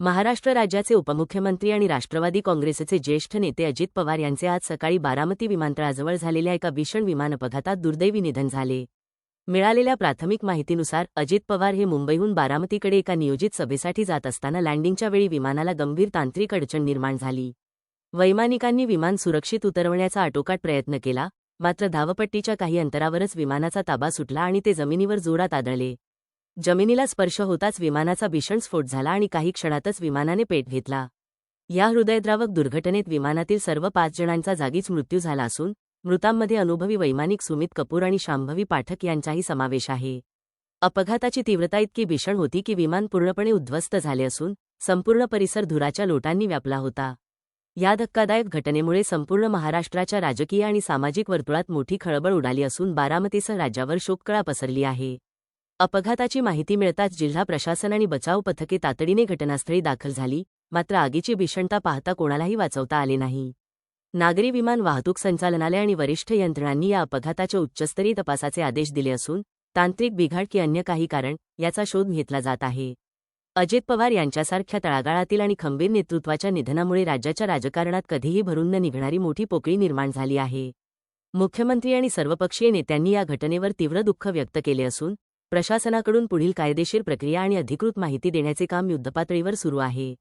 महाराष्ट्र राज्याचे उपमुख्यमंत्री आणि राष्ट्रवादी काँग्रेसचे ज्येष्ठ नेते अजित पवार यांचे आज सकाळी बारामती विमानतळाजवळ झालेल्या एका भीषण विमान अपघातात दुर्दैवी निधन झाले. मिळालेल्या प्राथमिक माहितीनुसार अजित पवार हे मुंबईहून बारामतीकडे एका नियोजित सभेसाठी जात असताना लँडिंगच्या वेळी विमानाला गंभीर तांत्रिक अडचण निर्माण झाली. वैमानिकांनी विमान सुरक्षित उतरवण्याचा आटोकाट प्रयत्न केला, मात्र धावपट्टीच्या काही अंतरावरच विमानाचा ताबा सुटला आणि ते जमिनीवर जोरात आदळले. जमिनीला स्पर्श होताच विमानाचा भीषण स्फोट झाला आणि काही क्षणातच विमानाने पेट घेतला. या हृदयद्रावक दुर्घटनेत विमानातील सर्व 5 जणांचा जागीच मृत्यू झाला असून मृतांमध्ये अनुभवी वैमानिक सुमित कपूर आणि शांभवी पाठक यांचाही समावेश आहे. अपघाताची तीव्रता इतकी भीषण होती की विमान पूर्णपणे उद्ध्वस्त झाले असून संपूर्ण परिसर धुराच्या लोटांनी व्यापला होता. या धक्कादायक घटनेमुळे संपूर्ण महाराष्ट्राच्या राजकीय आणि सामाजिक वर्तुळात मोठी खळबळ उडाली असून बारामतीसह राज्यावर शोककळा पसरली आहे. अपघाताची माहिती मिळताच जिल्हा प्रशासन आणि बचाव पथके तातडीने घटनास्थळी दाखल झाली, मात्र आगीची भीषणता पाहता कोणालाही वाचवता आले नाही. नागरी विमान वाहतूक संचालनालय आणि वरिष्ठ यंत्रणांनी या अपघाताच्या उच्चस्तरीय तपासाचे आदेश दिले असून तांत्रिक बिघाड की अन्य काही कारण याचा शोध घेतला जात आहे. अजित पवार यांच्यासारख्या तळागाळातील आणि खंबीर नेतृत्वाच्या निधनामुळे राज्याच्या राजकारणात कधीही भरून न निघणारी मोठी पोकळी निर्माण झाली आहे. मुख्यमंत्री आणि सर्वपक्षीय नेत्यांनी या घटनेवर तीव्र दुःख व्यक्त केले असून प्रशासनाकडून पुढील कायदेशीर प्रक्रिया आणि अधिकृत माहिती देण्याचे काम युद्धपातळीवर सुरू आहे.